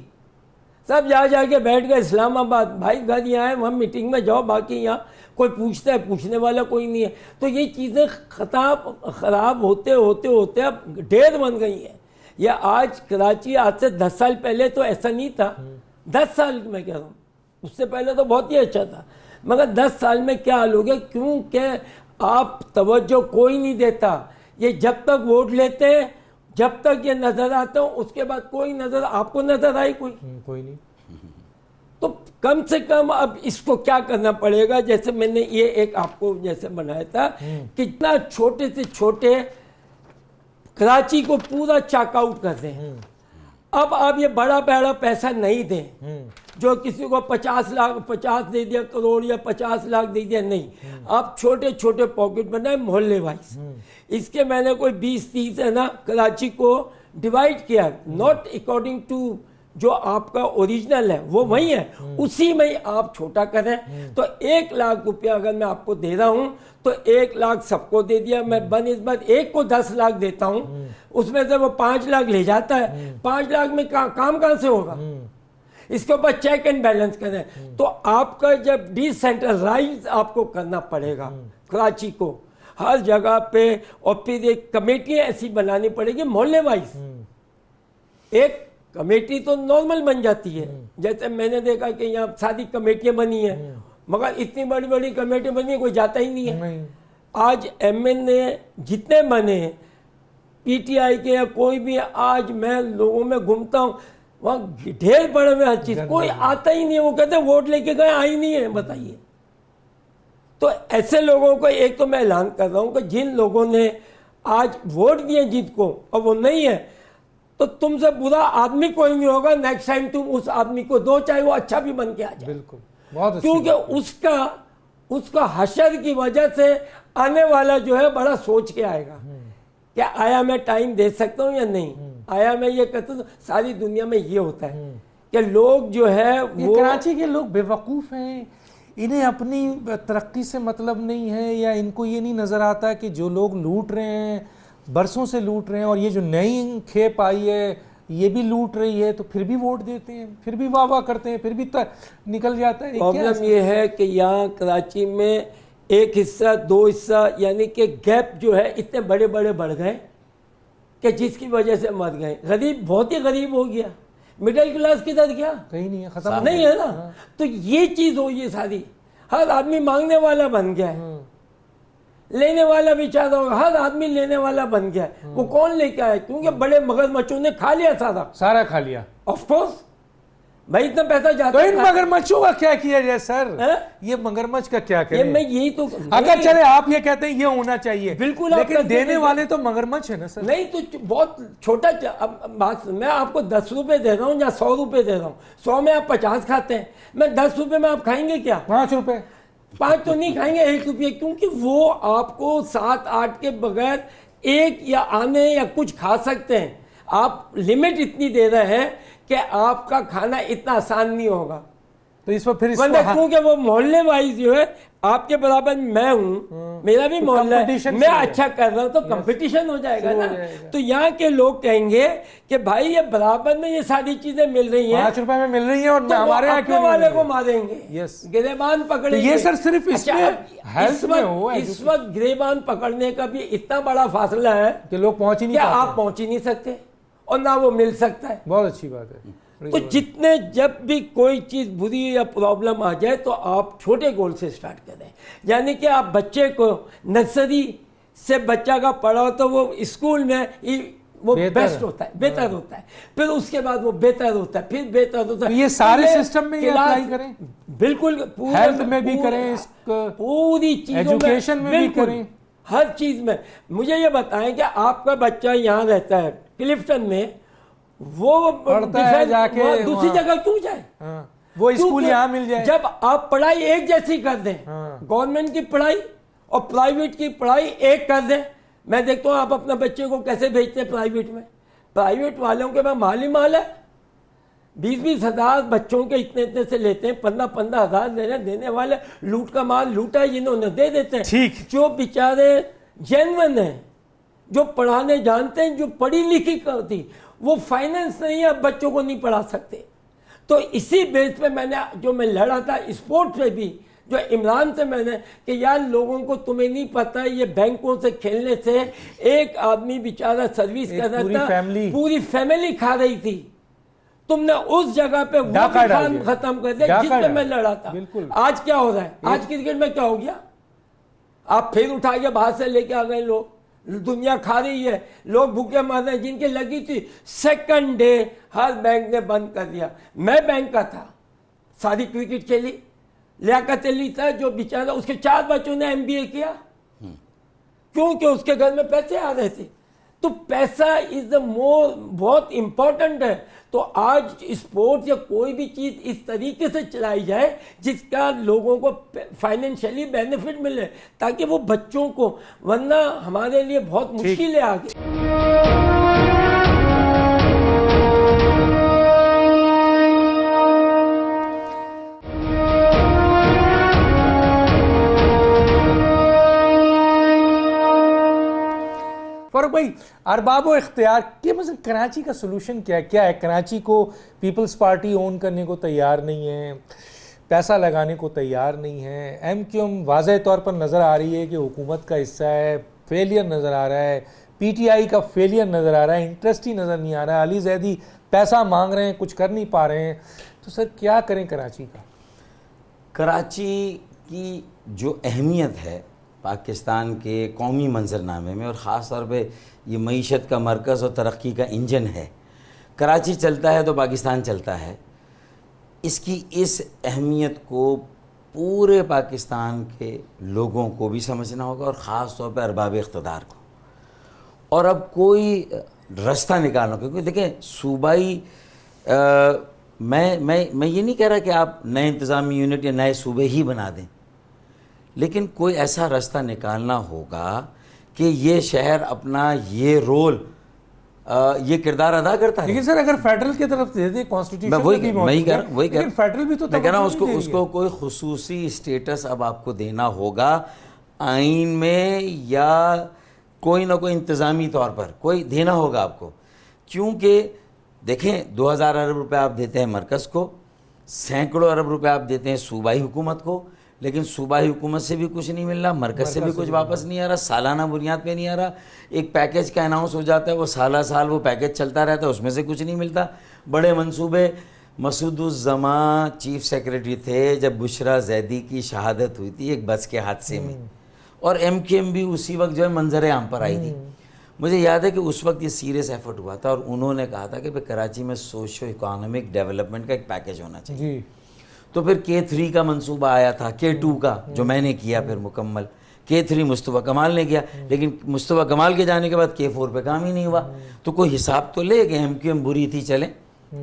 سب جا کے بیٹھ گئے اسلام آباد. بھائی گھر یہاں ہے، وہاں میٹنگ میں جاؤ، باقی یہاں کوئی پوچھتا ہے، پوچھنے والا کوئی نہیں ہے. تو یہ چیزیں خراب ہوتے ہوتے ہوتے اب ڈھیر بن گئی ہیں. یہ آج کراچی آج سے 10 سال پہلے تو ایسا نہیں تھا. 10 سال میں کہہ رہا ہوں، اس سے پہلے تو بہت ہی اچھا تھا، مگر 10 سال میں کیا حال ہو گیا؟ کیونکہ آپ توجہ کوئی نہیں دیتا. یہ جب تک ووٹ لیتے ہیں، جب تک یہ نظر آتا ہوں، اس کے بعد کوئی نظر آپ کو نظر آئی کوئی نہیں. تو کم سے کم اب اس کو کیا کرنا پڑے گا؟ جیسے میں نے یہ ایک آپ کو جیسے بنایا تھا کہ اتنا چھوٹے سے چھوٹے کراچی کو پورا چاک آؤٹ کر دیں. اب آپ یہ بڑا پیسہ نہیں دیں جو کسی کو 50 دے دیا کروڑ یا 50 لاکھ دے دیا، نہیں. آپ چھوٹے چھوٹے پاکٹ بنائیں محلے وائز. اس کے میں نے کوئی 20-30 ہے نا کراچی کو ڈیوائڈ کیا، ناٹ اکارڈنگ ٹو جو آپ کا اوریجنل ہے وہ وہی ہے، اسی میں آپ چھوٹا کریں. تو 1 لاکھ روپیہ اگر میں آپ کو دے رہا ہوں تو 1 لاکھ سب کو دے دیا. میں بنسبت ایک کو 10 لاکھ دیتا ہوں، اس میں سے وہ 5 لاکھ لے جاتا ہے. 5 لاکھ میں کام کہاں سے ہوگا؟ اس کے اوپر چیک اینڈ بیلنس کریں. تو آپ کا جب ڈی سینٹرلائز آپ کو کرنا پڑے گا کراچی کو ہر جگہ پہ، اور پھر ایک کمیٹیاں ایسی بنانی پڑے گی محلے وائز. ایک کمیٹی تو نارمل بن جاتی ہے، جیسے میں نے دیکھا کہ یہاں ساری کمیٹیاں بنی ہیں، مگر اتنی بڑی بڑی کمیٹی بنی ہے کوئی جاتا ہی نہیں ہے. آج ایم این اے جتنے بنے ہیں پی ٹی آئی کے یا کوئی بھی، آج میں لوگوں میں گھومتا ہوں وہاں ڈھیر پڑے ہوئے ہر چیز، کوئی آتا ہی نہیں ہے. وہ کہتے ہیں ووٹ لے کے گئے، آئی نہیں ہے. بتائیے. تو ایسے لوگوں کو ایک تو میں اعلان کر رہا ہوں کہ جن لوگوں نے آج ووٹ دیے جن کو اور وہ نہیں ہے، تو تم سے برا آدمی کوئی نہیں ہوگا. نیکسٹ ٹائم تم اس آدمی کو دو، چاہے وہ اچھا بھی بن کے آ جائے. بالکل، بہت. کیونکہ اس کا حشر کی وجہ سے آنے والا جو ہے بڑا سوچ کے آئے گا کہ آیا میں ٹائم دے سکتا ہوں یا نہیں، آیا میں یہ کرتا ہوں. ساری دنیا میں یہ ہوتا ہے کہ لوگ جو ہے وہ کراچی کے لوگ بے وقوف ہیں، انہیں اپنی ترقی سے مطلب نہیں ہے، یا ان کو یہ نہیں نظر آتا کہ جو لوگ لوٹ رہے ہیں برسوں سے لوٹ رہے ہیں، اور یہ جو نئی کھیپ آئی ہے یہ بھی لوٹ رہی ہے، تو پھر بھی ووٹ دیتے ہیں، پھر بھی واہ واہ کرتے ہیں، پھر بھی نکل جاتا ہے. پرابلم یہ ہے کہ یہاں کراچی میں ایک حصہ 2 حصہ یعنی کہ گیپ جو ہے اتنے بڑے بڑھ گئے کہ جس کی وجہ سے مر گئے. غریب بہت ہی غریب ہو گیا، مڈل کلاس کدھر گیا؟ کہیں نہیں ہے، ختم نہیں ہے نا. تو یہ چیز ہو، یہ ساری ہر آدمی مانگنے والا بن گیا ہے، لینے والا بیچارہ ہوگا، ہر آدمی لینے والا بن گیا ہے. وہ کون لے کے آیا؟ کیونکہ بڑے مگرمچھوں نے کھا لیا سارا کھا لیا. آف کورس بھائی اتنا پیسہ جاتا تو ان مگرمچھوں کا کیا کیا جائے سر؟ یہ مگرمچھ کا کیا کریں؟ میں یہی تو اگر چلے آپ یہ کہتے ہیں یہ ہونا چاہیے بالکل، لیکن دینے والے تو مگرمچھ ہے نا سر. نہیں تو بہت چھوٹا. میں آپ کو 10 روپے دے رہا ہوں یا 100 روپے دے رہا ہوں، 100 میں آپ 50 کھاتے ہیں، میں 10 روپے میں آپ کھائیں گے کیا؟ 5 روپے. 5 تو نہیں کھائیں گے، 1 روپیہ، کیونکہ وہ آپ کو 7-8 کے بغیر ایک یا آنے یا کچھ کھا سکتے ہیں. آپ لمٹ اتنی دے رہے ہیں کہ آپ کا کھانا اتنا آسان نہیں ہوگا. تو اس پر پھر کیونکہ وہ محلے وائز جو ہے آپ کے برابر میں ہوں، میرا بھی محلہ ہے، میں اچھا کر رہا ہوں تو کمپٹیشن ہو جائے گا نا. تو یہاں کے لوگ کہیں گے کہ بھائی یہ برابر میں یہ ساری چیزیں مل رہی ہیں، 5 روپے میں مل رہی ہیں، اور ہمارے یہاں اپنے والے کو ماریں گے، گریبان پکڑیں گے. یہ سر صرف اس وقت گریبان پکڑنے کا بھی اتنا بڑا فاصلہ ہے کہ لوگ پہنچ ہی نہیں پاتے، آپ پہنچ ہی نہیں سکتے اور نہ وہ مل سکتا ہے. بہت اچھی بات ہے. تو جتنے جب بھی کوئی چیز بری یا پرابلم آ جائے تو آپ چھوٹے گول سے سٹارٹ کریں. یعنی کہ آپ بچے کو نرسری سے بچہ کا پڑھاؤ تو وہ اسکول میں وہ بیسٹ ہوتا ہے, بہتر ہوتا ہے, پھر اس کے بعد وہ بہتر ہوتا ہے, پھر بہتر ہوتا ہے. یہ سارے سسٹم میں یہ اپلائی کریں, بالکل, ہیلتھ میں بھی کریں, پوری چیزوں میں, ایجوکیشن میں بھی کریں, ہر چیز میں. مجھے یہ بتائیں کہ آپ کا بچہ یہاں رہتا ہے کلفٹن میں, وہ پڑھتا ہے جا کے دوسری جگہ کیوں جائے, وہ اسکول یہاں مل جائے. جب آپ پڑھائی ایک جیسی کر دیں, گورنمنٹ کی پڑھائی اور پرائیویٹ کی پڑھائی ایک کر دیں. میں دیکھتا ہوں آپ اپنا بچے کو کیسے بھیجتے ہیں پرائیویٹ میں. پرائیویٹ والوں کے پاس مال ہی مال ہے, 20-20 ہزار بچوں کے اتنے سے لیتے ہیں, 15-15 ہزار دینے والے لوٹ کا مال لوٹا ہے جنہوں نے دے دیتے ہیں. جو بیچارے جینون ہیں, جو پڑھانے جانتے ہیں, جو پڑھی لکھی ہوتی, وہ فائنینس نہیں ہے, اب بچوں کو نہیں پڑھا سکتے. تو اسی بیس پہ میں لڑا تھا اسپورٹ پہ بھی, جو عمران سے میں نے کہ یار لوگوں کو تمہیں نہیں پتا, یہ بینکوں سے کھیلنے سے ایک آدمی بیچارہ سروس کر رہا تھا, پوری فیملی کھا رہی تھی. تم نے اس جگہ پہ وہ کام ختم کر دیا جس پہ میں لڑا تھا. آج کیا ہو رہا ہے, آج کرکٹ میں کیا ہو گیا, آپ پھر اٹھا کے باہر سے لے کے آ گئے لوگ, دنیا کھا رہی ہے, لوگ بھوکے مار رہے ہیں. جن کے لگی تھی سیکنڈ ڈے ہر بینک نے بند کر دیا. میں بینک کا تھا, ساری کرکٹ کھیلی. لیاقت علی تھا جو بیچارہ, اس کے 4 بچوں نے MBA کیا, کیونکہ اس کے گھر میں پیسے آ رہے تھے. تو پیسہ از دا بہت امپورٹنٹ ہے. تو آج اسپورٹ یا کوئی بھی چیز اس طریقے سے چلائی جائے جس کا لوگوں کو فائنینشلی بینیفٹ ملے, تاکہ وہ بچوں کو, ورنہ ہمارے لیے بہت مشکلیں آ گئی. فاروق بھائی, ارباب و اختیار کے مثلا کراچی کا سلوشن کیا ہے؟ کراچی کو پیپلز پارٹی اون کرنے کو تیار نہیں ہے, پیسہ لگانے کو تیار نہیں ہے. MQM واضح طور پر نظر آ رہی ہے کہ حکومت کا حصہ ہے, فیلئر نظر آ رہا ہے. PTI کا فیلئر نظر آ رہا ہے, انٹرسٹ ہی نظر نہیں آ رہا ہے. علی زیدی پیسہ مانگ رہے ہیں, کچھ کر نہیں پا رہے ہیں. تو سر کیا کریں کراچی کا؟ کراچی کی جو اہمیت ہے پاکستان کے قومی منظرنامے میں, اور خاص طور پہ یہ معیشت کا مرکز اور ترقی کا انجن ہے, کراچی چلتا ہے تو پاکستان چلتا ہے. اس کی اس اہمیت کو پورے پاکستان کے لوگوں کو بھی سمجھنا ہوگا, اور خاص طور پہ ارباب اقتدار کو. اور اب کوئی رستہ نکالنا, کیونکہ دیکھیں صوبائی, میں یہ نہیں کہہ رہا کہ آپ نئے انتظامی یونٹ یا نئے صوبے ہی بنا دیں, لیکن کوئی ایسا راستہ نکالنا ہوگا کہ یہ شہر اپنا یہ رول, یہ کردار ادا کرتا ہے. لیکن سر اگر فیڈرل کی طرف دے دے, کانسٹیٹیوشن میں وہی کہہ رہا ہوں, فیڈرل بھی تو میں کہہ رہا ہوں اس کو کوئی خصوصی اسٹیٹس اب آپ کو دینا ہوگا آئین میں, یا کوئی نہ کوئی انتظامی طور پر کوئی دینا ہوگا آپ کو. کیونکہ دیکھیں 2000 ارب روپے آپ دیتے ہیں مرکز کو, سینکڑوں ارب روپے آپ دیتے ہیں صوبائی حکومت کو, لیکن صوبائی حکومت سے بھی کچھ نہیں مل رہا, مرکز سے بھی کچھ واپس نہیں آ رہا, سالانہ بنیاد پہ نہیں آ رہا. ایک پیکیج کا اناؤنس ہو جاتا ہے, وہ سال وہ پیکیج چلتا رہتا ہے, اس میں سے کچھ نہیں ملتا. بڑے منصوبے, مسعود الزماں چیف سیکریٹری تھے جب بشرا زیدی کی شہادت ہوئی تھی ایک بس کے حادثے میں, اور MQM بھی اسی وقت جو ہے منظر عام پر آئی تھی. مجھے یاد ہے کہ اس وقت یہ سیریس ایفرٹ ہوا تھا, اور انہوں نے کہا تھا کہ کراچی میں سوشو اکانومک ڈیولپمنٹ کا ایک پیکیج ہونا چاہیے. تو پھر K3 کا منصوبہ آیا تھا, K2 کا جو میں نے کیا پھر مکمل, K3 مصطفیٰ کمال نے کیا, لیکن مصطفیٰ کمال کے جانے کے بعد K4 پہ کام ہی نہیں ہوا. تو کوئی حساب تو لے کہ MQM بری تھی, چلیں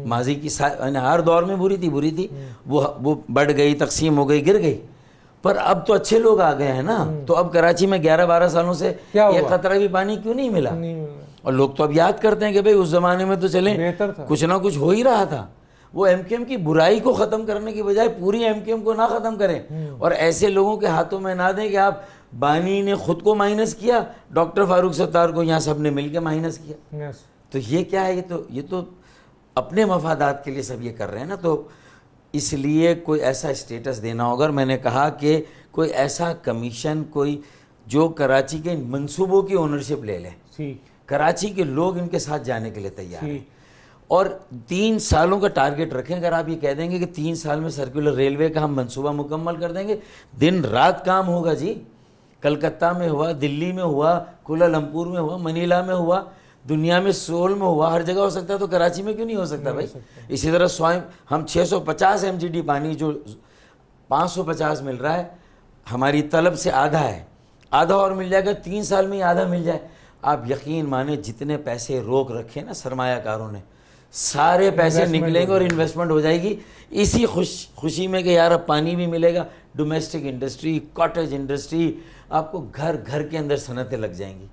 ماضی کی ہر دور میں بری تھی, وہ بڑھ گئی, تقسیم ہو گئی, گر گئی, پر اب تو اچھے لوگ آ گئے ہیں نا. تو اب کراچی میں 11-12 سالوں سے ایک قطرہ بھی پانی کیوں نہیں ملا؟ اور لوگ تو اب یاد کرتے ہیں کہ بھئی اس زمانے میں تو چلیں کچھ نہ کچھ ہو ہی رہا تھا. وہ MQM کی برائی کو ختم کرنے کی بجائے پوری MQM کو نہ ختم کریں, اور ایسے لوگوں کے ہاتھوں میں نہ دیں کہ آپ بانی نے خود کو مائنس کیا, ڈاکٹر فاروق ستار کو یہاں سب نے مل کے مائنس کیا. تو یہ کیا ہے, یہ تو اپنے مفادات کے لیے سب یہ کر رہے ہیں نا. تو اس لیے کوئی ایسا اسٹیٹس دینا ہوگا. میں نے کہا کہ کوئی ایسا کمیشن, کوئی جو کراچی کے منصوبوں کی اونرشپ لے لے, کراچی کے لوگ ان کے ساتھ جانے کے لیے تیار ہیں, اور 3 سالوں کا ٹارگٹ رکھیں. اگر آپ یہ کہہ دیں گے کہ 3 سال میں سرکولر ریلوے کا ہم منصوبہ مکمل کر دیں گے, دن رات کام ہوگا جی. کلکتہ میں ہوا, دلی میں ہوا, کوالالمپور میں ہوا, منیلا میں ہوا, دنیا میں سول میں ہوا ہر جگہ ہو سکتا ہے تو کراچی میں کیوں نہیں ہو سکتا بھائی؟ اسی طرح سوائم ہم 650 MGD پانی جو 550 مل رہا ہے ہماری طلب سے آدھا ہے, آدھا اور مل جائے گا 3 سال میں ہی آدھا مل جائے. آپ یقین مانیں جتنے پیسے روک رکھے نا سرمایہ کاروں نے سارے پیسے نکلیں گے اور انویسٹمنٹ ہو جائے گی اسی خوشی میں کہ یار اب پانی بھی ملے گا. ڈومیسٹک انڈسٹری, کاٹیج انڈسٹری, آپ کو گھر گھر کے اندر صنعتیں لگ جائیں گی.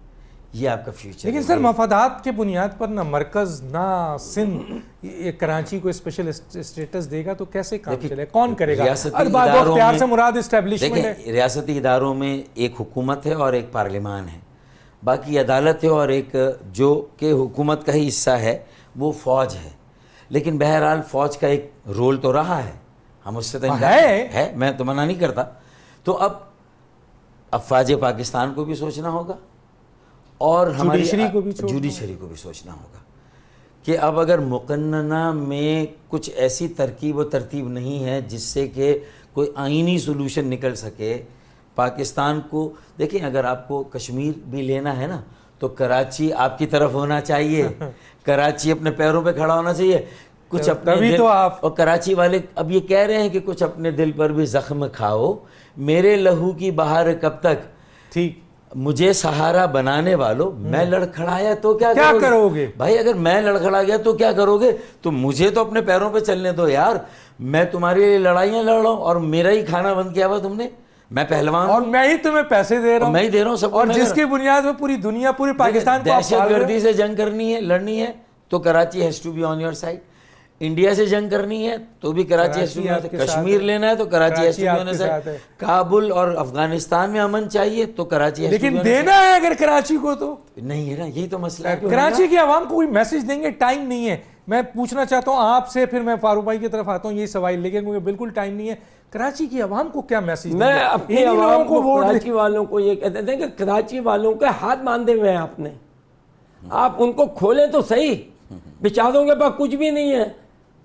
یہ آپ کا فیوچر. لیکن سر مفادات کے بنیاد پر نہ مرکز نہ سندھ کراچی کو اسپیشل اسٹیٹس دے گا تو کیسے کام چلے, کون کرے گا؟ اختیار سے مراد اسٹیبلشمنٹ ہے. ریاستی اداروں میں ایک حکومت ہے اور ایک پارلیمان ہے, باقی عدالت ہے اور ایک جو کہ حکومت کا ہی حصہ ہے وہ فوج ہے. لیکن بہرحال فوج کا ایک رول تو رہا ہے, ہم اس سے تو ہے, میں تو منع نہیں کرتا. تو اب افواج پاکستان کو بھی سوچنا ہوگا اور ہماری جوڈیشری کو بھی سوچنا ہوگا کہ اب اگر مقننہ میں کچھ ایسی ترکیب و ترتیب نہیں ہے جس سے کہ کوئی آئینی سولوشن نکل سکے پاکستان کو. دیکھیں اگر آپ کو کشمیر بھی لینا ہے نا تو کراچی آپ کی طرف ہونا چاہیے, کراچی اپنے پیروں پہ کھڑا ہونا چاہیے. کچھ اپنے دل, اور کراچی والے اب یہ کہہ رہے ہیں کہ کچھ اپنے دل پر بھی زخم کھاؤ, میرے لہو کی بہار کب تک, ٹھیک مجھے سہارا بنانے والوں, میں لڑکھڑایا تو کیا کرو گے بھائی؟ اگر میں لڑکھڑا گیا تو کیا کرو گے؟ تو مجھے تو اپنے پیروں پہ چلنے دو یار. میں تمہارے لیے لڑائیاں لڑ رہا ہوں اور میرا ہی کھانا بند کیا ہوا تم نے, میں پہلوان اور میں ہی تمہیں پیسے دے رہا ہوں, میں ہی دے رہا ہوں سب, اور جس کی بنیاد پہ پوری دنیا پوری پاکستان کو دہشت گردی سے جنگ کرنی ہے, لڑنی ہے تو Karachi has to be on your side. India سے جنگ کرنی ہے تو بھی Karachi has to be on side. Kashmir لینا ہے تو Karachi has to be on side. Kabul اور افغانستان میں امن چاہیے تو Karachi has to be on side. لیکن دینا ہے اگر کراچی کو تو نہیں ہے نا, یہی تو مسئلہ ہے. کراچی کی عوام کو کوئی میسج دیں گے, ٹائم نہیں ہے. میں پوچھنا چاہتا ہوں آپ سے, پھر میں فاروق بھائی کی طرف آتا ہوں, یہ سوال لیکن مجھے بالکل ٹائم نہیں ہے. کراچی کی عوام کو کیا میسج؟ میں اپنے عوام کو, کراچی والوں کو یہ کہتے ہیں کہ کراچی والوں کے ہاتھ باندھے ہوئے ہیں آپ نے, آپ ان کو کھولیں تو صحیح. بیچاروں کے پاس کچھ بھی نہیں ہے,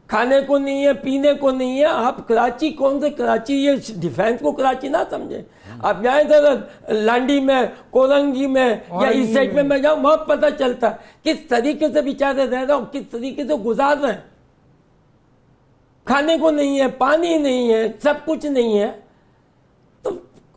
کھانے کو نہیں ہے, پینے کو نہیں ہے. آپ کراچی کون سے کراچی, یہ ڈیفینس کو کراچی نہ سمجھیں. آپ جائیں تو لانڈی میں, کولنگی میں یا اس سائڈ میں جاؤں, وہاں پتہ چلتا کس طریقے سے بیچارے رہ رہے ہیں, کس طریقے سے گزار رہے ہیں. کھانے کو نہیں ہے, پانی نہیں ہے, سب کچھ نہیں ہے. تو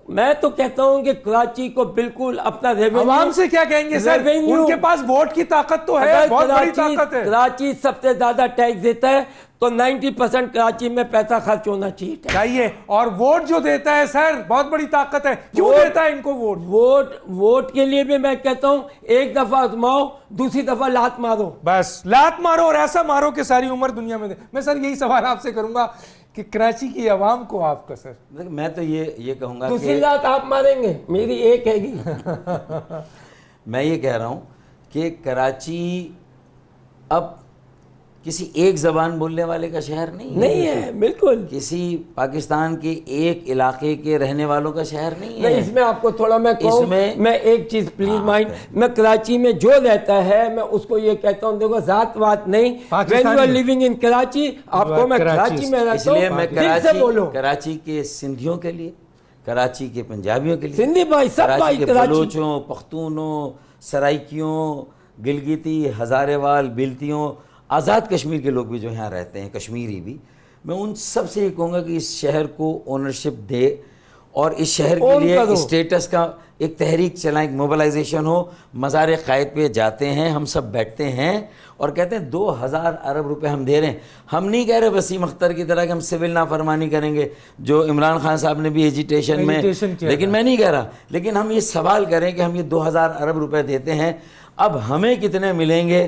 میں تو کہتا ہوں کہ کراچی کو بالکل اپنا ریونیو, عوام سے کیا کہیں گے سر, ان کے پاس ووٹ کی طاقت تو ہے, بہت بڑی طاقت ہے. کراچی سب سے زیادہ ٹیکس دیتا ہے تو 90% کراچی میں پیسہ خرچ ہونا چاہیے. اور ووٹ جو دیتا ہے سر بہت بڑی طاقت ہے. کیوں دیتا ہے ان کو ووٹ کے لیے بھی میں کہتا ہوں ایک دفعہ آزماؤ, دوسری دفعہ لات مارو, بس لات مارو اور ایسا مارو کہ ساری عمر دنیا میں دے. میں سر یہی سوال آپ سے کروں گا کہ کراچی کی عوام کو آپ کا سر, میں تو یہ کہوں گا دوسری لات آپ ماریں گے, میری ایک ہے گی. میں یہ کہہ رہا ہوں کہ کراچی اب کسی ایک زبان بولنے والے کا شہر نہیں ہے, بالکل کسی پاکستان کے ایک علاقے کے رہنے والوں کا شہر نہیں ہے. اس میں آپ کو تھوڑا میں کہوں, میں ایک چیز پلیز مائنڈ, میں کراچی میں جو رہتا ہے میں اس کو یہ کہتا ہوں, دیکھو ذات وات نہیں, when you are living in Karachi, آپ کو میں کراچی میں رہتا ہوں, میں کراچی کے سندھیوں کے لیے, کراچی کے پنجابیوں کے لیے, سندھی بھائی سب بھائی, کے بلوچوں, پختونوں, سرائکیوں, گلگیتی, ہزارے وال, بیلتیوں, آزاد کشمیر کے لوگ بھی جو یہاں رہتے ہیں, کشمیری بھی, میں ان سب سے یہ کہوں گا کہ اس شہر کو اونرشپ دے اور اس شہر کے لیے اسٹیٹس کا ایک تحریک چلائیں, ایک موبلائزیشن ہو. مزار قائد پہ جاتے ہیں ہم سب, بیٹھتے ہیں اور کہتے ہیں 2000 ارب روپے ہم دے رہے ہیں. ہم نہیں کہہ رہے وسیم اختر کی طرح کہ ہم سول نافرمانی کریں گے جو عمران خان صاحب نے بھی ایجیٹیشن میں, لیکن میں نہیں کہہ رہا, لیکن ہم یہ سوال کریں کہ ہم یہ 2000 ارب روپے دیتے ہیں, اب ہمیں کتنے ملیں گے,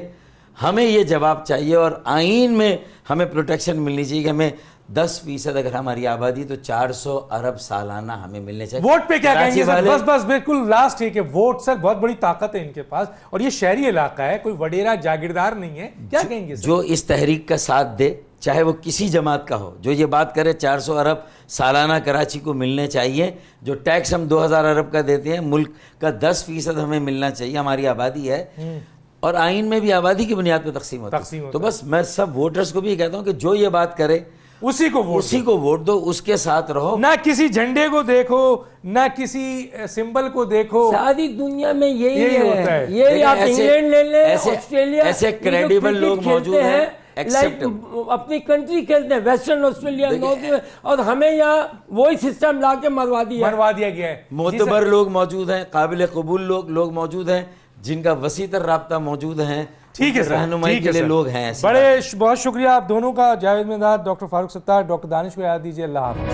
ہمیں یہ جواب چاہیے. اور آئین میں ہمیں پروٹیکشن ملنی چاہیے کہ ہمیں 10% اگر ہماری آبادی تو 400 ارب سالانہ ہمیں ملنے چاہیے. ووٹ پہ کیا کہیں گے سر؟ بس بالکل لاسٹ ہے کہ ووٹ سر بہت بڑی طاقت ہے ان کے پاس, اور یہ شہری علاقہ ہے, کوئی وڈیرا جاگیردار نہیں ہے. کیا کہیں گے سر؟ جو اس تحریک کا ساتھ دے, چاہے وہ کسی جماعت کا ہو, جو یہ بات کرے 400 ارب سالانہ کراچی کو ملنے چاہیے, جو ٹیکس ہم 2000 ارب کا دیتے ہیں, ملک کا 10% ہمیں ملنا چاہیے, ہماری آبادی ہے, اور آئین میں بھی آبادی کی بنیاد پہ تقسیم ہوتا ہے. تو بس میں سب ووٹرز کو بھی یہ کہتا ہوں کہ جو یہ بات کرے اسی کو ووٹ اسی کو ووٹ دو, اس کے ساتھ رہو. نہ کسی جھنڈے کو دیکھو, نہ کسی سمبل کو دیکھو. ساری دنیا میں یہی ہوتا ہے. یہی آپ انگلینڈ لے لیں, ایسے آسٹریلیا, کریڈیبل لوگ موجود ہیں, لائک اپنی کنٹری کھیلتے ہیں, ویسٹرن آسٹریلیا, اور ہمیں یہاں وہی سسٹم لا کے مروا دیا گیا ہے. معتبر لوگ موجود ہیں, قابل قبول لوگ موجود ہیں, جن کا وسیع تر رابطہ موجود ہیں. ٹھیک ہے سر, رہنمائی کے لیے لوگ ہیں. بڑے بہت شکریہ آپ دونوں کا, جاوید مہرداد, ڈاکٹر فاروق ستار, ڈاکٹر دانش کو یاد دیجیے. اللہ حافظ.